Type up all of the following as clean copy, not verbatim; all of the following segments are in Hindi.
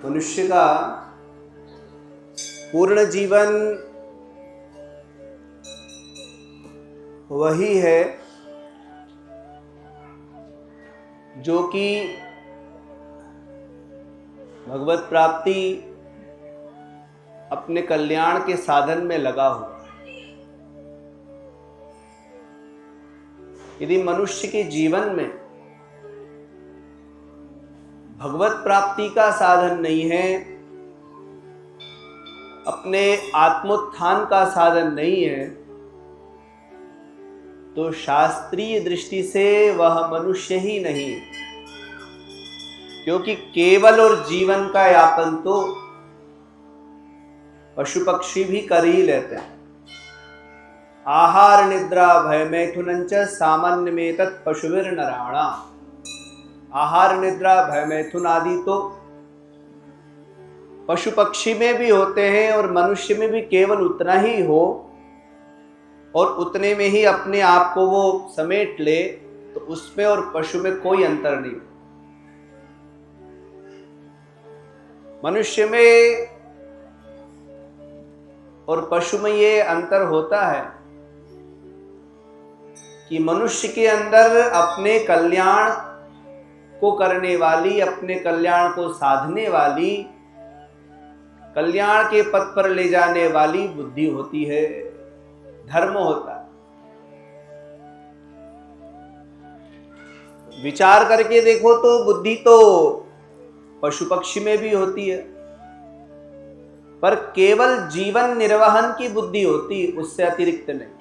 मनुष्य का पूर्ण जीवन वही है जो कि भगवत प्राप्ति अपने कल्याण के साधन में लगा हो। यदि मनुष्य के जीवन में भगवत प्राप्ति का साधन नहीं है, अपने आत्मोत्थान का साधन नहीं है, तो शास्त्रीय दृष्टि से वह मनुष्य ही नहीं, क्योंकि केवल और जीवन का यापन तो पशु पक्षी भी कर ही लेते हैं। आहार निद्रा भय मैथुनंच सामान्य में तत् पशुवीर नराणा। आहार निद्रा भय मैथुन आदि तो पशु पक्षी में भी होते हैं और मनुष्य में भी केवल उतना ही हो और उतने में ही अपने आप को वो समेट ले, तो उसमें और पशु में कोई अंतर नहीं। मनुष्य में और पशु में ये अंतर होता है कि मनुष्य के अंदर अपने कल्याण को करने वाली, अपने कल्याण को साधने वाली, कल्याण के पथ पर ले जाने वाली बुद्धि होती है, धर्म होता है। विचार करके देखो तो बुद्धि तो पशु पक्षी में भी होती है, पर केवल जीवन निर्वहन की बुद्धि होती, उससे अतिरिक्त नहीं।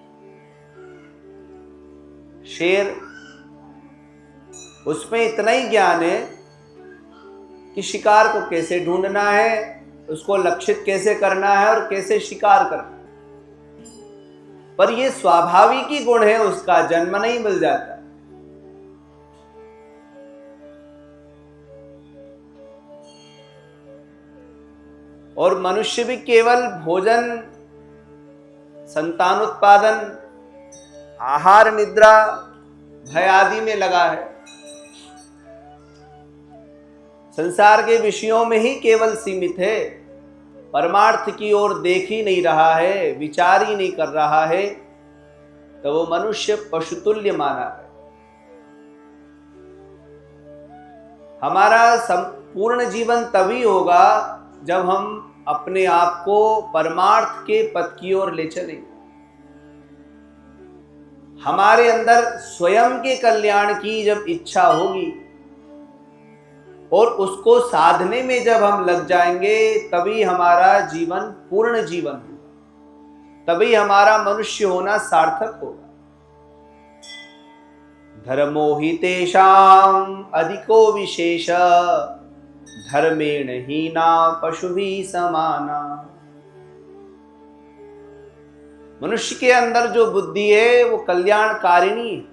शेर, उसमें इतना ही ज्ञान है कि शिकार को कैसे ढूंढना है, उसको लक्षित कैसे करना है और कैसे शिकार करना है, पर यह स्वाभाविक ही गुण है, उसका जन्म नहीं मिल जाता। और मनुष्य भी केवल भोजन, संतानोत्पादन, आहार निद्रा भय आदि में लगा है, संसार के विषयों में ही केवल सीमित है, परमार्थ की ओर देख ही नहीं रहा है, विचार ही नहीं कर रहा है, तो वो मनुष्य पशुतुल्य माना है। हमारा संपूर्ण जीवन तभी होगा जब हम अपने आप को परमार्थ के पथ की ओर ले चलेंगे। हमारे अंदर स्वयं के कल्याण की जब इच्छा होगी और उसको साधने में जब हम लग जाएंगे, तभी हमारा जीवन पूर्ण जीवन होगा, तभी हमारा मनुष्य होना सार्थक होगा। धर्मो हि तेषां अधिको विशेष धर्मेण हीना पशुभिः समाना। मनुष्य के अंदर जो बुद्धि है वो कल्याणकारिणी है।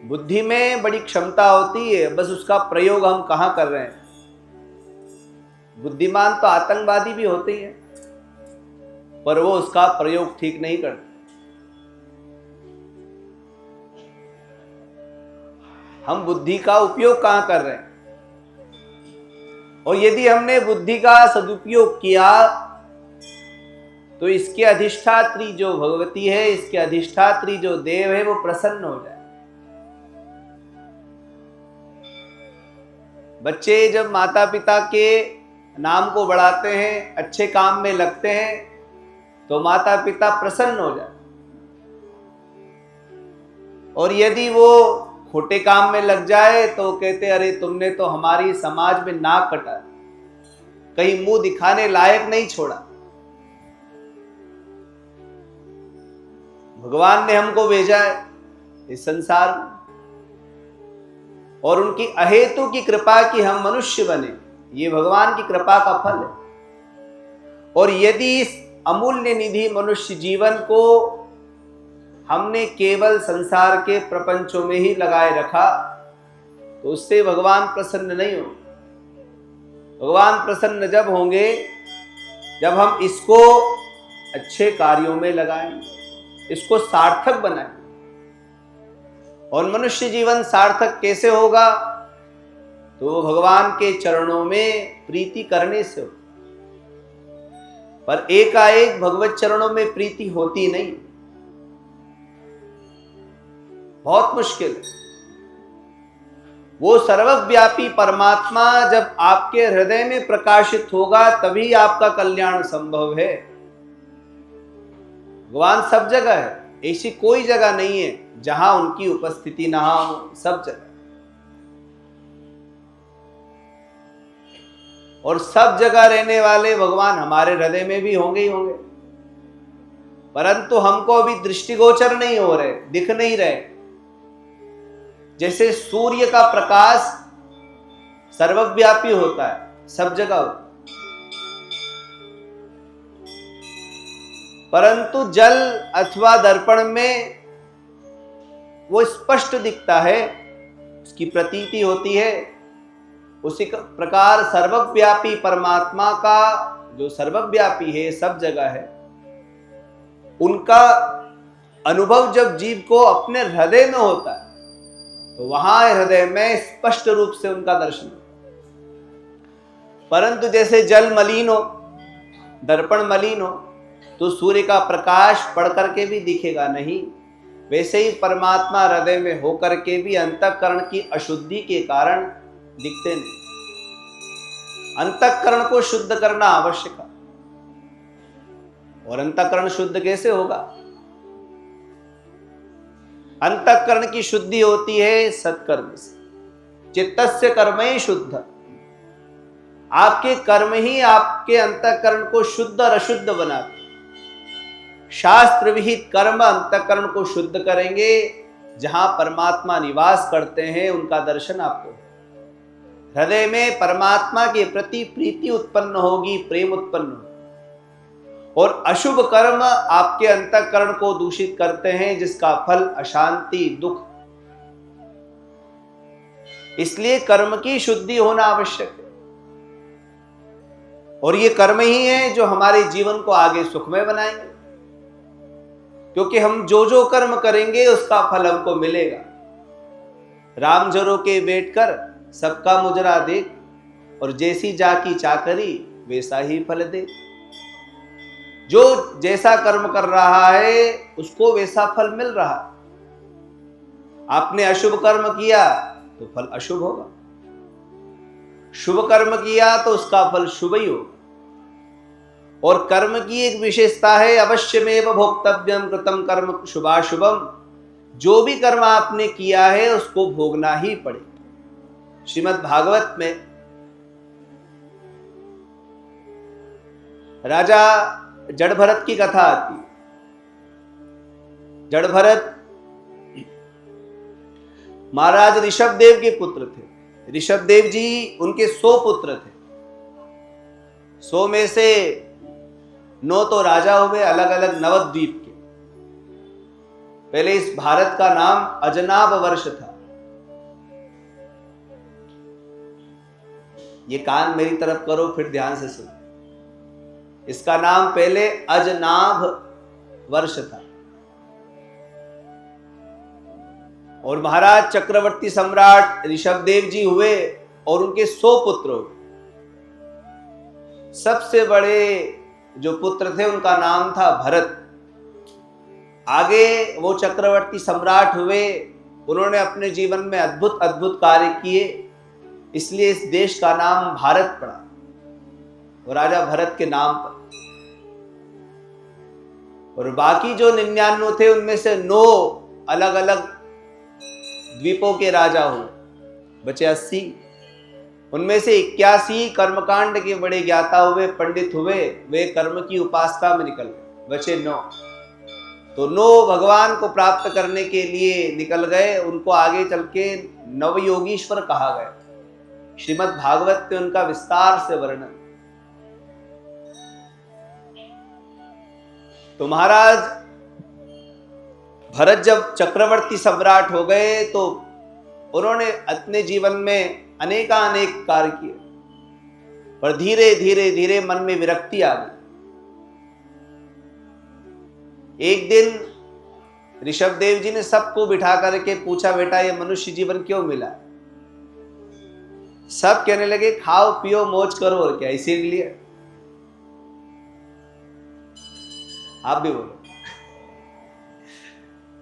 बुद्धि में बड़ी क्षमता होती है, बस उसका प्रयोग हम कहां कर रहे हैं। बुद्धिमान तो आतंकवादी भी होते हैं, पर वो उसका प्रयोग ठीक नहीं करते। हम बुद्धि का उपयोग कहां कर रहे हैं, और यदि हमने बुद्धि का सदुपयोग किया तो इसके अधिष्ठात्री जो भगवती है, इसके अधिष्ठात्री जो देव है, वो प्रसन्न हो जाए। बच्चे जब माता पिता के नाम को बढ़ाते हैं, अच्छे काम में लगते हैं, तो माता पिता प्रसन्न हो जाए। और यदि वो खोटे काम में लग जाए तो कहते, अरे तुमने तो हमारी समाज में नाक कटा, कहीं मुंह दिखाने लायक नहीं छोड़ा। भगवान ने हमको भेजा है इस संसार में, और उनकी अहेतु की कृपा की हम मनुष्य बने, ये भगवान की कृपा का फल है। और यदि इस अमूल्य निधि मनुष्य जीवन को हमने केवल संसार के प्रपंचों में ही लगाए रखा, तो उससे भगवान प्रसन्न नहीं हो। भगवान प्रसन्न जब होंगे जब हम इसको अच्छे कार्यों में लगाएंगे, इसको सार्थक बनाएंगे। और मनुष्य जीवन सार्थक कैसे होगा? तो वो भगवान के चरणों में प्रीति करने से हो, पर एकाएक भगवत चरणों में प्रीति होती नहीं, बहुत मुश्किल है। वो सर्वव्यापी परमात्मा जब आपके हृदय में प्रकाशित होगा तभी आपका कल्याण संभव है। भगवान सब जगह है, ऐसी कोई जगह नहीं है जहां उनकी उपस्थिति ना हो, सब जगह। और सब जगह रहने वाले भगवान हमारे हृदय में भी होंगे ही होंगे, परंतु हमको अभी दृष्टिगोचर नहीं हो रहे, दिख नहीं रहे। जैसे सूर्य का प्रकाश सर्वव्यापी होता है, सब जगह होता है, परंतु जल अथवा दर्पण में वो स्पष्ट दिखता है, उसकी प्रतीति होती है। उसी प्रकार सर्वव्यापी परमात्मा का, जो सर्वव्यापी है, सब जगह है, उनका अनुभव जब जीव को अपने हृदय में होता है तो वहां हृदय में स्पष्ट रूप से उनका दर्शन होता है। परंतु जैसे जल मलिन हो, दर्पण मलिन हो, तो सूर्य का प्रकाश पड़ करके भी दिखेगा नहीं, वैसे ही परमात्मा हृदय में होकर के भी अंतःकरण की अशुद्धि के कारण दिखते नहीं। अंतःकरण को शुद्ध करना आवश्यक है। और अंतःकरण शुद्ध कैसे होगा? अंतःकरण की शुद्धि होती है सत्कर्म से। चित्तस्य कर्मैः शुद्ध, आपके कर्म ही आपके अंतःकरण को शुद्ध और अशुद्ध बनाते। शास्त्र विहित कर्म अंतःकरण को शुद्ध करेंगे, जहां परमात्मा निवास करते हैं उनका दर्शन आपको, हृदय में परमात्मा के प्रति प्रीति उत्पन्न होगी, प्रेम उत्पन्न होगी। और अशुभ कर्म आपके अंतःकरण को दूषित करते हैं, जिसका फल अशांति, दुख। इसलिए कर्म की शुद्धि होना आवश्यक है। और ये कर्म ही है जो हमारे जीवन को आगे सुखमय बनाएंगे, क्योंकि हम जो जो कर्म करेंगे उसका फल हमको मिलेगा। राम जरो के बैठकर सबका मुजरा देख, और जैसी जाकी चाकरी वैसा ही फल दे। जो जैसा कर्म कर रहा है उसको वैसा फल मिल रहा। आपने अशुभ कर्म किया तो फल अशुभ होगा, शुभ कर्म किया तो उसका फल शुभ ही होगा। और कर्म की एक विशेषता है, अवश्यमेव भोक्तव्यम कृतम कर्म शुभाशुभम। जो भी कर्म आपने किया है उसको भोगना ही पड़ेगा। श्रीमद् भागवत में राजा जड़भरत की कथा आती है। जड़भरत महाराज ऋषभदेव के पुत्र थे। ऋषभदेव जी, उनके 100 पुत्र थे। 100 में से 9 तो राजा हुए, अलग अलग नवद्वीप के। पहले इस भारत का नाम अजनाब वर्ष था। ये कान मेरी तरफ करो, फिर ध्यान से सुनो। इसका नाम पहले अजनाभ वर्ष था। और महाराज चक्रवर्ती सम्राट ऋषभदेव जी हुए और उनके 100 पुत्र हुए। सबसे बड़े जो पुत्र थे उनका नाम था भरत। आगे वो चक्रवर्ती सम्राट हुए, उन्होंने अपने जीवन में अद्भुत अद्भुत कार्य किए, इसलिए इस देश का नाम भारत पड़ा, वो राजा भरत के नाम पर। और बाकी जो 99 थे उनमें से 9 अलग अलग द्वीपों के राजा हुए, बचे 80। उनमें से 81 कर्मकांड के बड़े ज्ञाता हुए, पंडित हुए, वे कर्म की उपासना में निकल गए, बचे 9। तो 9 भगवान को प्राप्त करने के लिए निकल गए। उनको आगे चल के नवयोगीश्वर कहा गया। श्रीमद् भागवत में उनका विस्तार से वर्णन। तो महाराज भरत जब चक्रवर्ती सम्राट हो गए तो उन्होंने अपने जीवन में अनेकानेक कार्य किए, पर धीरे धीरे धीरे मन में विरक्ति आ गई। एक दिन ऋषभदेव जी ने सबको बिठा करके पूछा, बेटा ये मनुष्य जीवन क्यों मिला? सब कहने लगे खाओ पियो मौज करो, और क्या इसीलिए। आप भी बोलो।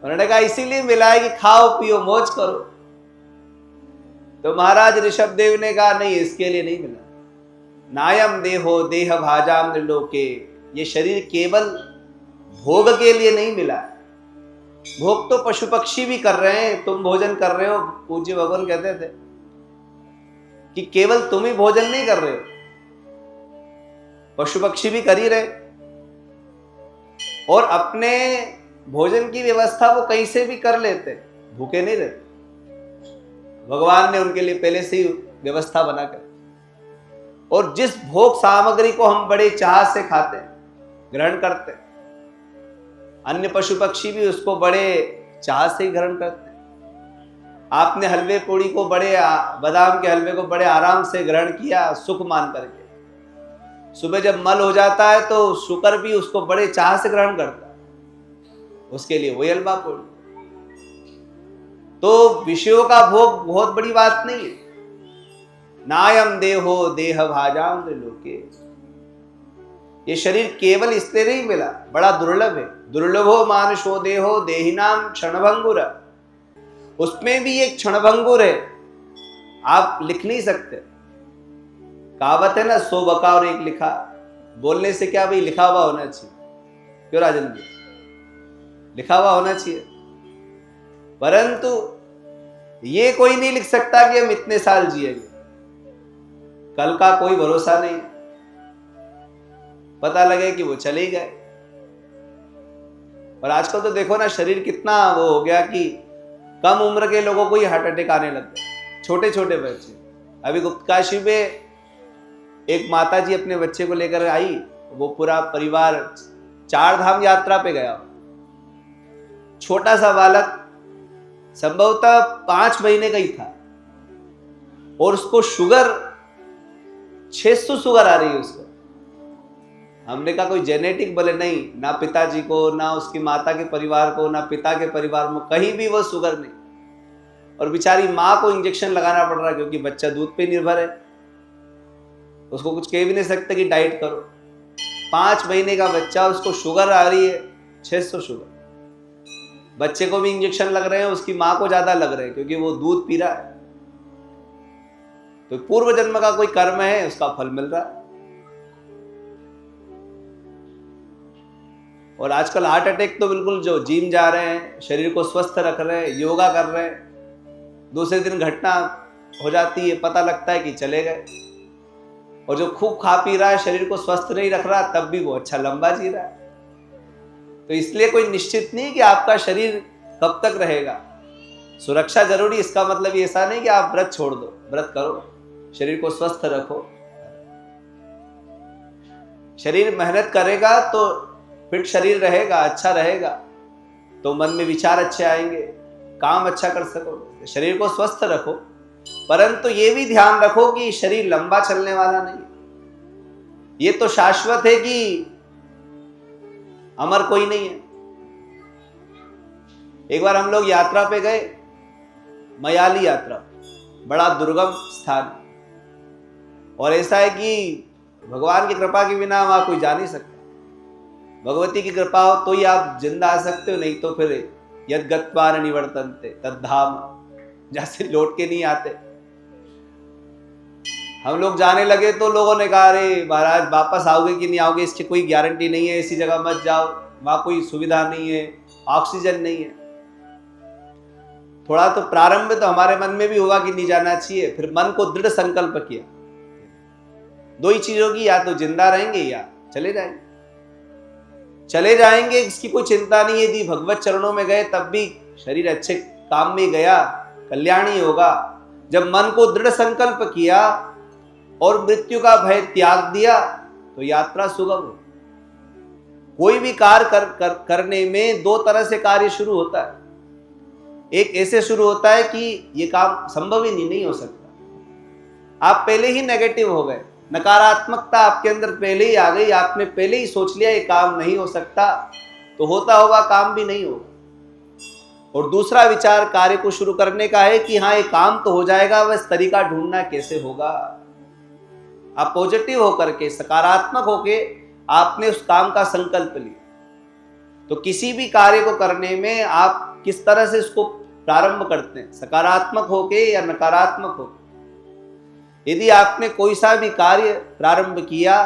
उन्होंने कहा इसीलिए मिला है कि खाओ पियो मौज करो। तो महाराज ऋषभ देव ने कहा नहीं, इसके लिए नहीं मिला। नायम देहो देह भाजाम त्रिलोके, ये शरीर केवल भोग के लिए नहीं मिला। भोग तो पशु पक्षी भी कर रहे हैं, तुम भोजन कर रहे हो। पूज्य भगवान कहते थे कि केवल तुम ही भोजन नहीं कर रहे हो, पशु पक्षी भी कर ही रहे, और अपने भोजन की व्यवस्था वो कहीं से भी कर लेते, भूखे नहीं रहते। भगवान ने उनके लिए पहले से ही व्यवस्था बनाकर, और जिस भोग सामग्री को हम बड़े चाह से खाते हैं, ग्रहण करते हैं, अन्य पशु पक्षी भी उसको बड़े चाह से ही ग्रहण करते हैं। आपने हलवे पूड़ी को बादाम के हलवे को बड़े आराम से ग्रहण किया, सुख मान करके। सुबह जब मल हो जाता है तो शुकर भी उसको बड़े चाह से ग्रहण करता है, उसके लिए वही हलवा पूड़ी। तो विषयों का भोग बहुत बड़ी बात नहीं है। नायम देहो देह भाजाम त्रिलोके, ये शरीर केवल इसलिए नहीं मिला, बड़ा दुर्लभ है। दुर्लभो मानुषो देहो देहिनाम क्षणभंगुर, उसमें भी एक क्षणभंगुर है, आप लिख नहीं सकते। कहावत है ना, 100 बका और 1 लिखा। बोलने से क्या भाई, लिखा हुआ होना चाहिए। क्यों राजन जी, लिखा हुआ होना चाहिए। परंतु ये कोई नहीं लिख सकता कि हम इतने साल जिएंगे, कल का कोई भरोसा नहीं। पता लगे कि वो चले गए। और आजकल तो देखो ना, शरीर कितना वो हो गया कि कम उम्र के लोगों को ही हार्ट अटैक आने लग गए, छोटे छोटे बच्चे। अभी गुप्तकाशी में एक माता जी अपने बच्चे को लेकर आई, वो पूरा परिवार 4 धाम यात्रा पे गया। छोटा सा बालक संभवतः 5 महीने का ही था, और उसको शुगर 600 शुगर आ रही है उसको। हमने कहा कोई जेनेटिक बोले नहीं, ना पिताजी को, ना उसकी माता के परिवार को, ना पिता के परिवार में, कहीं भी वो शुगर नहीं। और बेचारी माँ को इंजेक्शन लगाना पड़ रहा है, क्योंकि बच्चा दूध पे निर्भर है, उसको कुछ कह भी नहीं सकते कि डाइट करो। 5 महीने का बच्चा, उसको शुगर आ रही है 600 शुगर। बच्चे को भी इंजेक्शन लग रहे हैं, उसकी माँ को ज्यादा लग रहे हैं, क्योंकि वो दूध पी रहा है। तो पूर्व जन्म का कोई कर्म है, उसका फल मिल रहा है। और आजकल हार्ट अटैक तो बिल्कुल, जो जिम जा रहे हैं, शरीर को स्वस्थ रख रहे हैं, योगा कर रहे हैं, दूसरे दिन घटना हो जाती है, पता लगता है कि चले गए। और जो खूब खा पी रहा है, शरीर को स्वस्थ नहीं रख रहा, तब भी वो अच्छा लंबा जी रहा है। तो इसलिए कोई निश्चित नहीं कि आपका शरीर कब तक रहेगा। सुरक्षा जरूरी, इसका मतलब ऐसा नहीं कि आप व्रत छोड़ दो, व्रत करो, शरीर को स्वस्थ रखो। शरीर मेहनत करेगा तो फिट शरीर रहेगा, अच्छा रहेगा, तो मन में विचार अच्छे आएंगे, काम अच्छा कर सकोगे। शरीर को स्वस्थ रखो, परंतु ये भी ध्यान रखो कि शरीर लंबा चलने वाला नहीं। ये तो शाश्वत है कि अमर कोई नहीं है। एक बार हम लोग यात्रा पे गए, मयाली यात्रा, बड़ा दुर्गम स्थान, और ऐसा है कि भगवान की कृपा के बिना वहां कोई जा नहीं सकता। भगवती की कृपा हो तो ही आप जिंदा आ सकते हो, नहीं तो फिर यद गत्वा न निवर्तन्ते तद्धाम, जैसे लौट के नहीं आते। हम लोग जाने लगे तो लोगों ने कहा अरे महाराज वापस आओगे कि नहीं आओगे, इसकी कोई गारंटी नहीं है, ऐसी जगह मत जाओ, वहां कोई सुविधा नहीं है, ऑक्सीजन नहीं है। थोड़ा तो प्रारंभ में तो हमारे मन में भी होगा कि नहीं जाना चाहिए, फिर मन को दृढ़ संकल्प किया। 2 ही चीजों की, या तो जिंदा रहेंगे या चले जाएंगे। चले जाएंगे इसकी कोई चिंता नहीं है, यदि भगवत चरणों में गए तब भी शरीर अच्छे काम में गया, कल्याण ही होगा। जब मन को दृढ़ संकल्प किया और मृत्यु का भय त्याग दिया तो यात्रा सुगम हो। कोई भी कार्य करने में 2 तरह से कार्य शुरू होता है। एक ऐसे शुरू होता है कि ये काम संभव ही नहीं हो सकता, आप पहले ही नेगेटिव हो गए, नकारात्मकता आपके अंदर पहले ही आ गई, आपने पहले ही सोच लिया ये काम नहीं हो सकता, तो होता होगा काम भी नहीं होगा। और दूसरा विचार कार्य को शुरू करने का है कि हाँ ये काम तो हो जाएगा, बस तरीका ढूंढना कैसे होगा। आप पॉजिटिव होकर के, सकारात्मक होके आपने उस काम का संकल्प लिया। तो किसी भी कार्य को करने में आप किस तरह से इसको प्रारंभ करते हैं, सकारात्मक होके या नकारात्मक होके। यदि आपने कोई सा भी कार्य प्रारंभ किया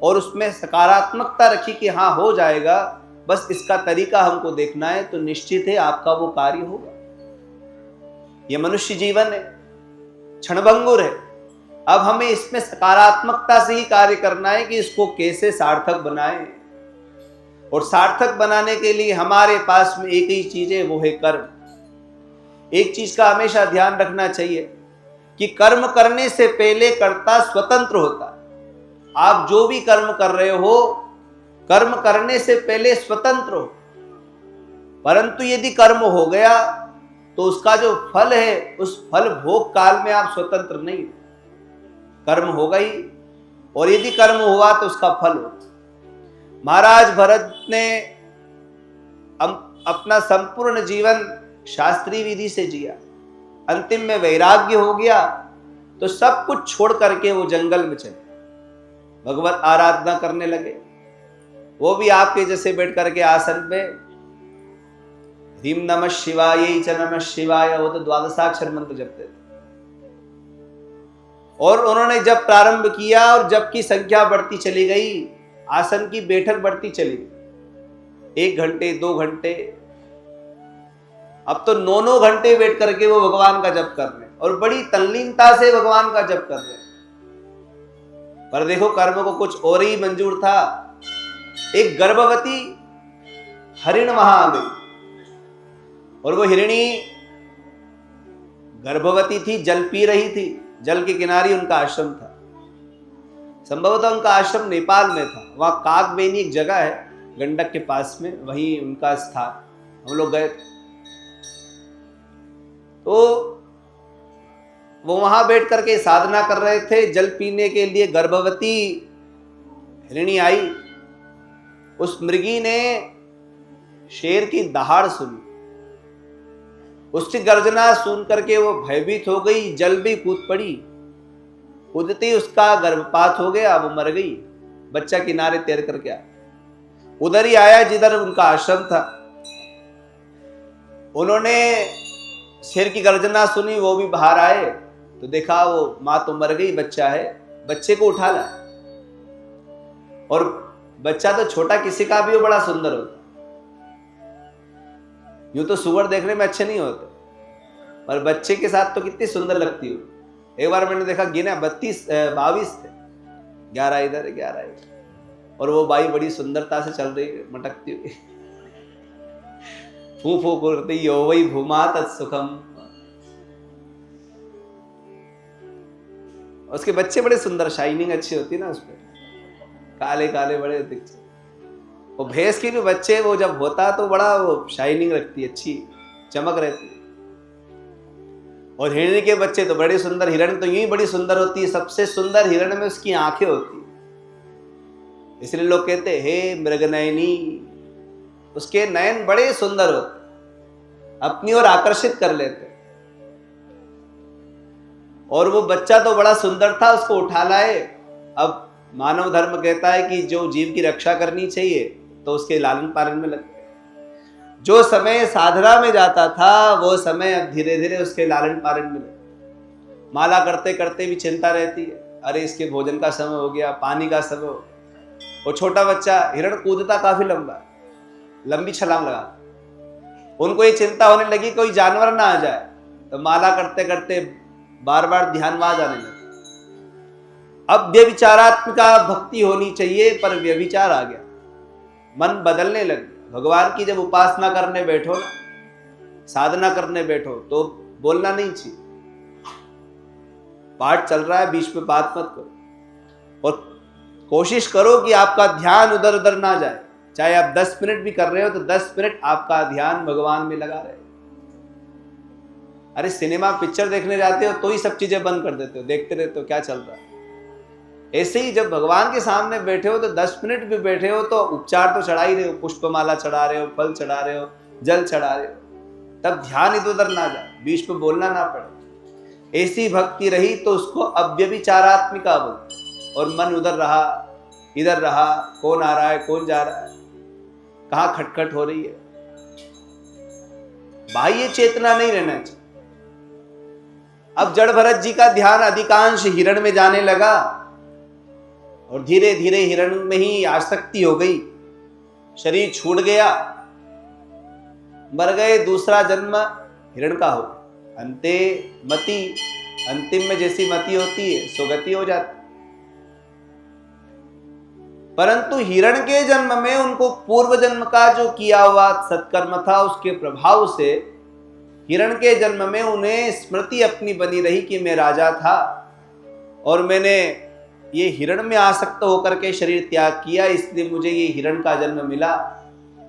और उसमें सकारात्मकता रखी कि हाँ हो जाएगा, बस इसका तरीका हमको देखना है, तो निश्चित है आपका वो कार्य होगा। ये मनुष्य जीवन है, क्षणभंगुर है। अब हमें इसमें सकारात्मकता से ही कार्य करना है कि इसको कैसे सार्थक बनाएं। और सार्थक बनाने के लिए हमारे पास में एक ही चीज है, वो है कर्म। एक चीज का हमेशा ध्यान रखना चाहिए कि कर्म करने से पहले कर्ता स्वतंत्र होता है। आप जो भी कर्म कर रहे हो, कर्म करने से पहले स्वतंत्र हो। परंतु यदि कर्म हो गया तो उसका जो फल है, उस फल भोग काल में आप स्वतंत्र नहीं। कर्म हो गई, और यदि कर्म हुआ तो उसका फल हो। महाराज भरत ने अपना संपूर्ण जीवन शास्त्रीय विधि से जिया, अंतिम में वैराग्य हो गया तो सब कुछ छोड़ करके वो जंगल में चले, भगवत आराधना करने लगे। वो भी आपके जैसे बैठ करके आसन पे ह्रीम नमः शिवाय च नमः शिवाय, वो तो द्वादशाक्षर मंत्र जपते थे। और उन्होंने जब प्रारंभ किया और जब की संख्या बढ़ती चली गई, आसन की बैठक बढ़ती चली गई, 1 घंटे 2 घंटे, अब तो 9 घंटे बैठ करके वो भगवान का जप कर रहे हैं और बड़ी तल्लीनता से भगवान का जप कर रहे हैं। पर देखो कर्म को कुछ और ही मंजूर था। एक गर्भवती हरिण वहां आ गई, और वो हिरणी गर्भवती थी, जल पी रही थी। जल के किनारे उनका आश्रम था। संभवतः उनका आश्रम नेपाल में था। वहां कागबेनी एक जगह है गंडक के पास में, वहीं उनका स्थान। हम लोग गए थे, तो वो वहां बैठ करके साधना कर रहे थे। जल पीने के लिए गर्भवती हिरणी आई। उस मृगी ने शेर की दहाड़ सुनी, उसकी गर्जना सुन करके वो भयभीत हो गई, जल भी कूद पड़ी। कूदते उसका गर्भपात हो गया, वो मर गई। बच्चा किनारे तैर करके आया, उधर ही आया जिधर उनका आश्रम था। उन्होंने शेर की गर्जना सुनी, वो भी बाहर आए तो देखा वो मां तो मर गई, बच्चा है। बच्चे को उठा लाया, और बच्चा तो छोटा किसी का भी हो, बड़ा सुंदर होता। यूं तो सुअर देखने में अच्छे नहीं होते, पर बच्चे के साथ तो कितनी सुंदर लगती हो। एक बार मैंने देखा, गिना 22 थे, 11 इधर 11 इधर, और वो बाई बड़ी सुंदरता से चल रही है, मटकती हुई, फू फू करती, यो वही भूमा तत्सुखम। उसके बच्चे बड़े सुंदर, शाइनिंग अच्छी होती है ना उस पर, काले काले बड़े दिखते। वो भैंस के भी बच्चे वो जब होता तो बड़ा वो शाइनिंग रखती है, अच्छी चमक रहती है। और हिरण के बच्चे तो बड़े सुंदर। हिरण तो यूं ही बड़ी सुंदर होती है, सबसे सुंदर हिरण में उसकी आंखें होती है, इसलिए लोग कहते हैं हे मृगनयनी। उसके नयन बड़े सुंदर होते, अपनी ओर आकर्षित कर लेते। और वो बच्चा तो बड़ा सुंदर था, उसको उठा लाए। अब मानव धर्म कहता है कि जो जीव की रक्षा करनी चाहिए तो उसके लालन पालन में लगते। जो समय साधना में जाता था, वो समय अब धीरे धीरे उसके लालन पालन में लगे। माला करते करते भी चिंता रहती है, अरे इसके भोजन का समय हो गया, पानी का समय हो गया। वो छोटा बच्चा हिरण कूदता काफी लंबी छलांग लगा, उनको ये चिंता होने लगी कोई जानवर ना आ जाए, तो माला करते करते बार बार ध्यान वहां जाने लगे। अब व्यभिचारात्मिका भक्ति होनी चाहिए, पर व्यभिचार आ गया, मन बदलने लगे। भगवान की जब उपासना करने बैठो ना, साधना करने बैठो, तो बोलना नहीं चाहिए। पाठ चल रहा है, बीच में बात मत करो, और कोशिश करो कि आपका ध्यान उधर उधर ना जाए। चाहे आप 10 मिनट भी कर रहे हो तो 10 मिनट आपका ध्यान भगवान में लगा रहे। अरे सिनेमा पिक्चर देखने जाते हो तो ही सब चीजें बंद कर देते हो, देखते रहते हो क्या चल रहा है। ऐसे ही जब भगवान के सामने बैठे हो तो 10 मिनट भी बैठे हो तो उपचार तो चढ़ा ही रहे हो, पुष्पमाला चढ़ा रहे हो, फल चढ़ा रहे हो, जल चढ़ा रहे हो। तब ध्यान इधर उधर ना जाए, बीच में बोलना ना पड़े। ऐसी भक्ति रही तो उसको अव्यभिचारात्मिका बोलते। और मन उधर रहा, इधर रहा, कौन आ रहा है, कौन जा रहा है, कहाँ खटखट हो रही है, बाह्य चेतना नहीं रहना चाहिए। अब जड़ भरत जी का ध्यान अधिकांश हिरण में जाने लगा और धीरे धीरे हिरण में ही आसक्ति हो गई, शरीर छूट गया, मर गए, दूसरा जन्म हिरण का हो। अंते मति, अंतिम में जैसी मति होती है सुगति हो जाती। परंतु हिरण के जन्म में उनको पूर्व जन्म का जो किया हुआ सत्कर्म था उसके प्रभाव से हिरण के जन्म में उन्हें स्मृति अपनी बनी रही कि मैं राजा था और मैंने ये हिरण में आसक्त होकर के शरीर त्याग किया, इसलिए मुझे ये हिरण का जन्म मिला।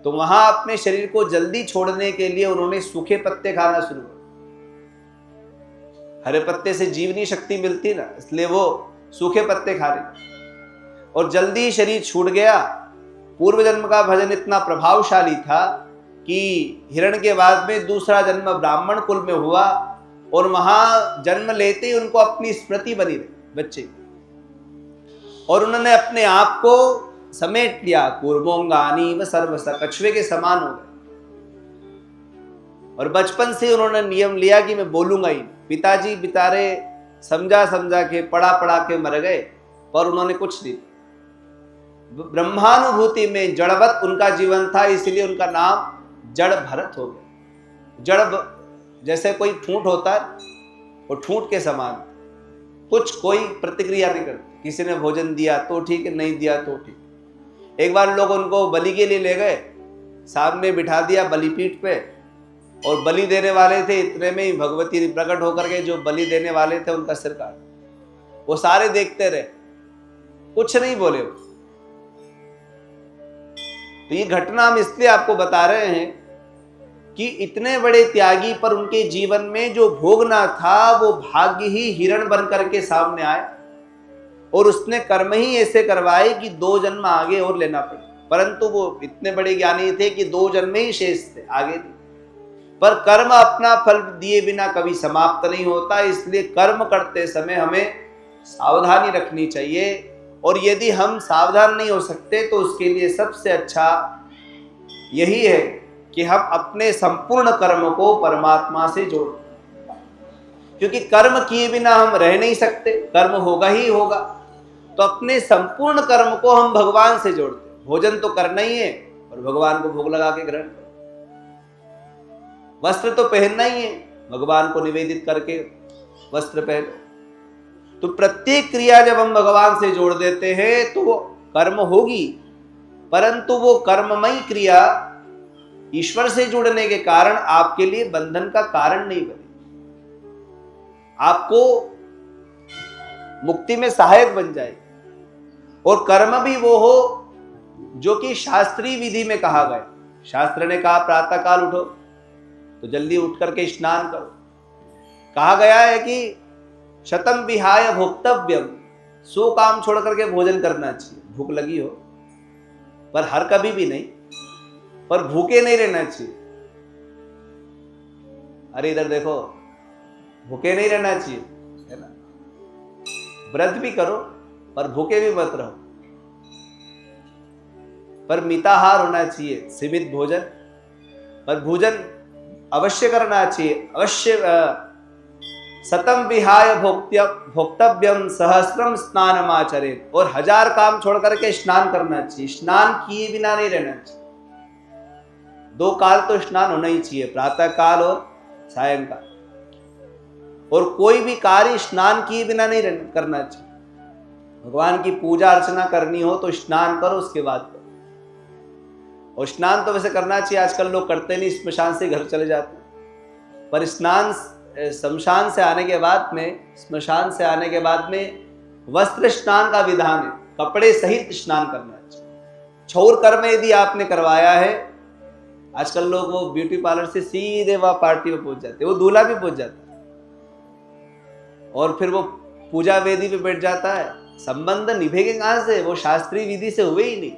तो वहां अपने शरीर को जल्दी छोड़ने के लिए उन्होंने सूखे पत्ते खाना शुरू किया। हरे पत्ते से जीवनी शक्ति मिलती ना, इसलिए वो सूखे पत्ते खा रहे और जल्दी शरीर छूट गया। पूर्व जन्म का भजन इतना प्रभावशाली था कि हिरण के बाद में दूसरा जन्म ब्राह्मण कुल में हुआ और वहां जन्म लेते ही उनको अपनी स्मृति बनी रही बच्चे, और उन्होंने अपने आप को समेट लिया। कूर्मोंगानी व सर्वस, कछुए के समान हो गए। और बचपन से उन्होंने नियम लिया कि मैं बोलूंगा ही। पिताजी बेचारे समझा समझा के पढ़ा पढ़ा के मर गए, पर उन्होंने कुछ नहीं। ब्रह्मानुभूति में जड़वत उनका जीवन था, इसलिए उनका नाम जड़ भरत हो गया। जड़ जैसे कोई ठूंठ होता है, वो ठूंठ के समान, कुछ कोई प्रतिक्रिया नहीं करती। किसी ने भोजन दिया तो ठीक है, नहीं दिया तो ठीक। एक बार लोग उनको बलि के लिए ले गए, सामने बिठा दिया बलिपीठ पे, और बलि देने वाले थे, इतने में ही भगवती प्रकट होकर के जो बलि देने वाले थे उनका सिर काट। वो सारे देखते रहे, कुछ नहीं बोले। तो ये घटना हम इसलिए आपको बता रहे हैं कि इतने बड़े त्यागी पर उनके जीवन में जो भोगना था वो भाग्य ही हिरण बन करके सामने आए, और उसने कर्म ही ऐसे करवाए कि 2 जन्म आगे और लेना पड़े। परंतु वो इतने बड़े ज्ञानी थे कि 2 जन्म ही शेष थे, आगे नहीं। पर कर्म अपना फल दिए बिना कभी समाप्त नहीं होता, इसलिए कर्म करते समय हमें सावधानी रखनी चाहिए। और यदि हम सावधान नहीं हो सकते तो उसके लिए सबसे अच्छा यही है कि हम अपने संपूर्ण कर्म को परमात्मा से जोड़ें, क्योंकि कर्म किए बिना हम रह नहीं सकते, कर्म होगा ही होगा। तो अपने संपूर्ण कर्म को हम भगवान से जोड़ते। भोजन तो करना ही है और भगवान को भोग लगा के ग्रहण करो। वस्त्र तो पहनना ही है, भगवान को निवेदित करके वस्त्र पहनो। तो प्रत्येक क्रिया जब हम भगवान से जोड़ देते हैं तो वो कर्म होगी, परंतु वो कर्ममयी क्रिया ईश्वर से जुड़ने के कारण आपके लिए बंधन का कारण नहीं बने, आपको मुक्ति में सहायक बन जाएगी। और कर्म भी वो हो जो कि शास्त्रीय विधि में कहा गया। शास्त्र ने कहा प्रातः काल उठो तो जल्दी उठ करके स्नान करो। कहा गया है कि शतम विहाय भोक्तव्यम, 100 काम छोड़ करके भोजन करना चाहिए। भूख लगी हो, पर हर कभी भी नहीं, पर भूखे नहीं रहना चाहिए। अरे इधर देखो, भूखे नहीं रहना चाहिए, है ना। व्रत भी करो पर भूखे भी मत रहो, पर मिताहार होना चाहिए, सीमित भोजन। पर भोजन अवश्य करना चाहिए, अवश्य। सतम विहाय भोक्तव्यम सहस्रम स्नानमाचरेत्, और 1000 काम छोड़ करके स्नान करना चाहिए। स्नान किए बिना नहीं रहना चाहिए। 2 काल तो स्नान होना ही चाहिए, प्रातः काल और सायंकाल। और कोई भी कार्य स्नान किए बिना नहीं करना चाहिए। भगवान की पूजा अर्चना करनी हो तो स्नान करो, उसके बाद करो। और स्नान तो वैसे करना चाहिए, आजकल लोग करते नहीं, स्मशान से घर चले जाते हैं। पर स्नान शमशान से आने के बाद में, स्मशान से आने के बाद में वस्त्र स्नान का विधान है, कपड़े सहित स्नान करना चाहिए। क्षौर कर्म यदि आपने करवाया है, आजकल लोग वो ब्यूटी पार्लर से सीधे वह पार्टी में पहुंच जाते, वो दूल्हा भी पहुंच जाता है और फिर वो पूजा वेदी पे बैठ जाता है। संबंध निभेगे कहां से, वो शास्त्रीय विधि से हुए ही नहीं।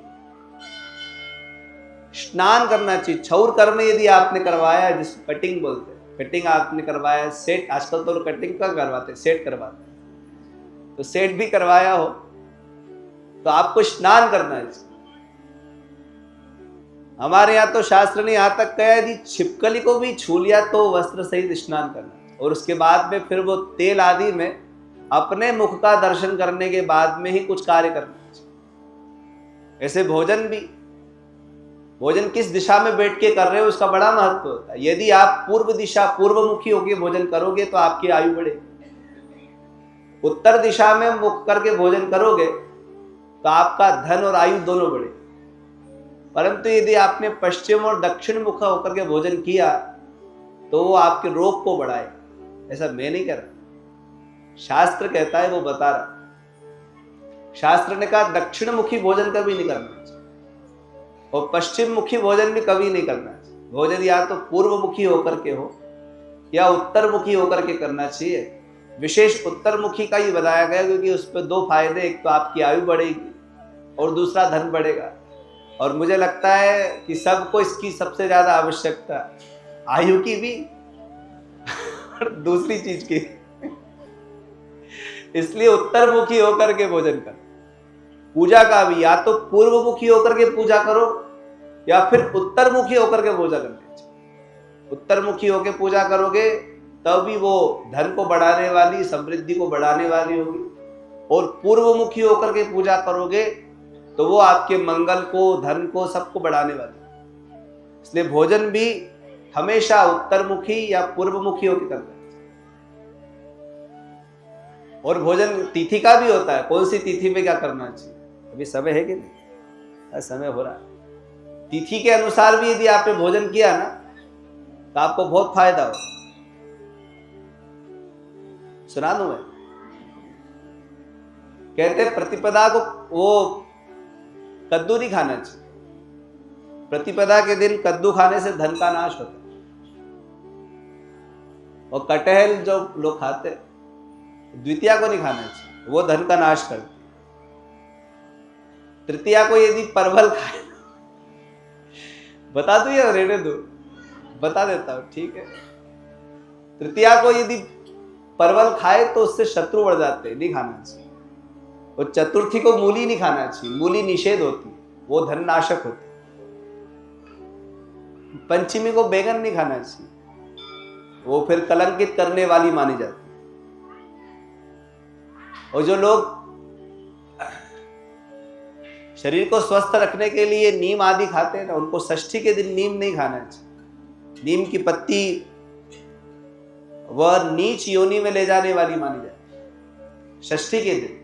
स्नान करना चाहिए। क्षौर कर्म यदि आपने करवाया, जिसको कटिंग बोलते हैं, कटिंग आपने करवाया, सेट, आजकल तो लोग कटिंग का करवाते, सेट करवाते, तो सेट भी करवाया हो तो आपको स्नान करना है। हमारे यहाँ तो शास्त्र ने यहाँ तक कहा यदि छिपकली को भी छू लिया तो वस्त्र सहित स्नान करना, और उसके बाद में फिर वो तेल आदि में अपने मुख का दर्शन करने के बाद में ही कुछ कार्य करना चाहिए। ऐसे भोजन भी, भोजन किस दिशा में बैठ के कर रहे हो उसका बड़ा महत्व होता है। यदि आप पूर्व दिशा, पूर्वमुखी होकर भोजन करोगे तो आपकी आयु बढ़ेगी। उत्तर दिशा में मुख करके भोजन करोगे तो आपका धन और आयु दोनों बढ़े। परंतु यदि आपने पश्चिम और दक्षिण मुख होकर के भोजन किया तो वो आपके रोग को बढ़ाए। ऐसा मैं नहीं कर रहा, शास्त्र कहता है, वो बता रहा। शास्त्र ने कहा दक्षिण मुखी भोजन कभी नहीं करना चाहिए और पश्चिम मुखी भोजन भी कभी नहीं करना चाहिए। भोजन या तो पूर्व मुखी होकर के हो या उत्तर मुखी होकर के करना चाहिए। विशेष उत्तर मुखी का ही बताया गया क्योंकि उस पर दो फायदे, एक तो आपकी आयु बढ़ेगी और दूसरा धन बढ़ेगा। और मुझे लगता है कि सबको इसकी सबसे ज्यादा आवश्यकता, आयु की भी और दूसरी चीज की। इसलिए उत्तर मुखी होकर के भोजन कर। पूजा का भी या तो पूर्व मुखी होकर के पूजा करो या फिर उत्तर मुखी होकर के पूजा करनी। उत्तर मुखी होकर पूजा करोगे तभी वो धन को बढ़ाने वाली, समृद्धि को बढ़ाने वाली होगी, और पूर्व मुखी होकर के पूजा करोगे तो वो आपके मंगल को, धन को, सबको बढ़ाने वाली। इसलिए भोजन भी हमेशा उत्तर मुखी या पूर्व मुखी होकर करना है। और भोजन तिथि का भी होता है, कौन सी तिथि पे क्या करना चाहिए। अभी समय है कि नहीं? समय हो रहा है। तिथि के अनुसार भी यदि आपने भोजन किया ना तो आपको बहुत फायदा हो। सुना दूं मैं? कहते प्रतिपदा को वो कद्दू नहीं खाना चाहिए। प्रतिपदा के दिन कद्दू खाने से धन का नाश होता है। और कटहल जो लोग खाते द्वितीया को नहीं खाना चाहिए, वो धन का नाश करते। तृतीया को यदि परवल खाए, बता दूं या रहने दो? बता देता हूं, ठीक है। तृतीया को यदि परवल खाए तो उससे शत्रु बढ़ जाते, नहीं खाना चाहिए। और चतुर्थी को मूली नहीं खाना चाहिए, मूली निषेध होती, वो धन नाशक होती। पंचमी को बैंगन नहीं खाना चाहिए, वो फिर कलंकित करने वाली मानी जाती। और जो लोग शरीर को स्वस्थ रखने के लिए नीम आदि खाते हैं ना, उनको षष्ठी के दिन नीम नहीं खाना चाहिए। नीम की पत्ती वह नीच योनि में ले जाने वाली मानी जाती है षष्ठी के दिन।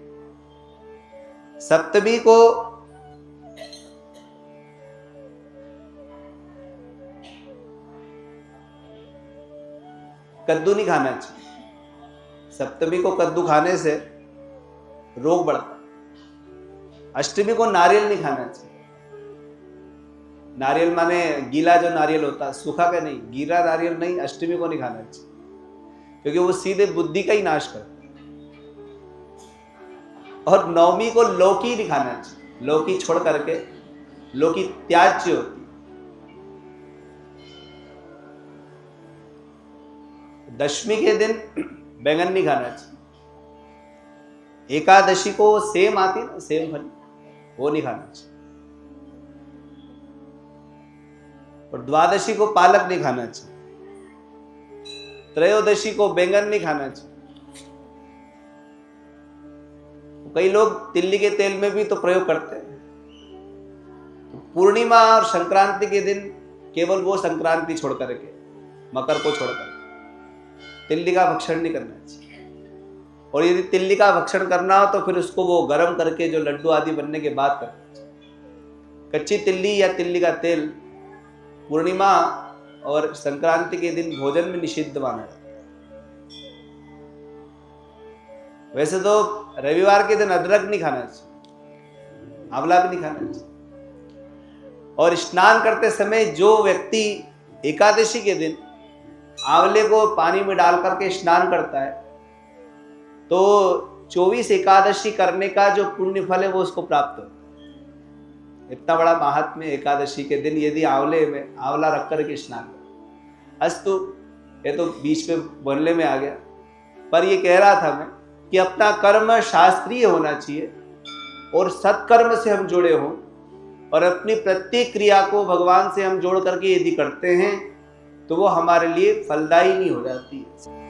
सप्तमी को कद्दू नहीं खाना चाहिए। सप्तमी को कद्दू खाने से रोग बढ़ता है। अष्टमी को नारियल नहीं खाना चाहिए। नारियल माने गीला जो नारियल होता है, सूखा का नहीं, गीला नारियल नहीं, अष्टमी को नहीं खाना चाहिए क्योंकि वो सीधे बुद्धि का ही नाश करता है। और नवमी को लौकी नहीं खाना चाहिए। लौकी छोड़ करके, लौकी त्याज्य होती। दशमी के दिन बैंगन नहीं खाना चाहिए। एकादशी को सेम आती ना, सेम फली, वो नहीं खाना चाहिए। और द्वादशी को पालक नहीं खाना चाहिए। त्रयोदशी को बैंगन नहीं खाना चाहिए। कई लोग तिल्ली के तेल में भी तो प्रयोग करते हैं। पूर्णिमा और संक्रांति के दिन केवल वो संक्रांति छोड़ करके, मकर को छोड़कर तिल्ली का भक्षण नहीं करना चाहिए। और यदि तिल्ली का भक्षण करना हो तो फिर उसको वो गर्म करके जो लड्डू आदि बनने के बाद करना चाहिए। कच्ची तिल्ली या तिल्ली का तेल पूर्णिमा और संक्रांति के दिन भोजन में निषिद्ध माना जाता है। वैसे तो रविवार के दिन अदरक नहीं खाना चाहिए, आंवला भी नहीं खाना चाहिए। और स्नान करते समय जो व्यक्ति एकादशी के दिन आंवले को पानी में डाल करके स्नान करता है तो 24 एकादशी करने का जो पुण्य फल है वो उसको प्राप्त होता है। इतना बड़ा महात्म्य एकादशी के दिन यदि आंवले में आंवला रख कर के स्नान करें। अस्तु, ये तो बीच में बोलने में आ गया, पर ये कह रहा था मैं कि अपना कर्म शास्त्रीय होना चाहिए और सत्कर्म से हम जुड़े हों, और अपनी प्रत्येक क्रिया को भगवान से हम जोड़ करके यदि करते हैं तो वो हमारे लिए फलदायी नहीं हो जाती है।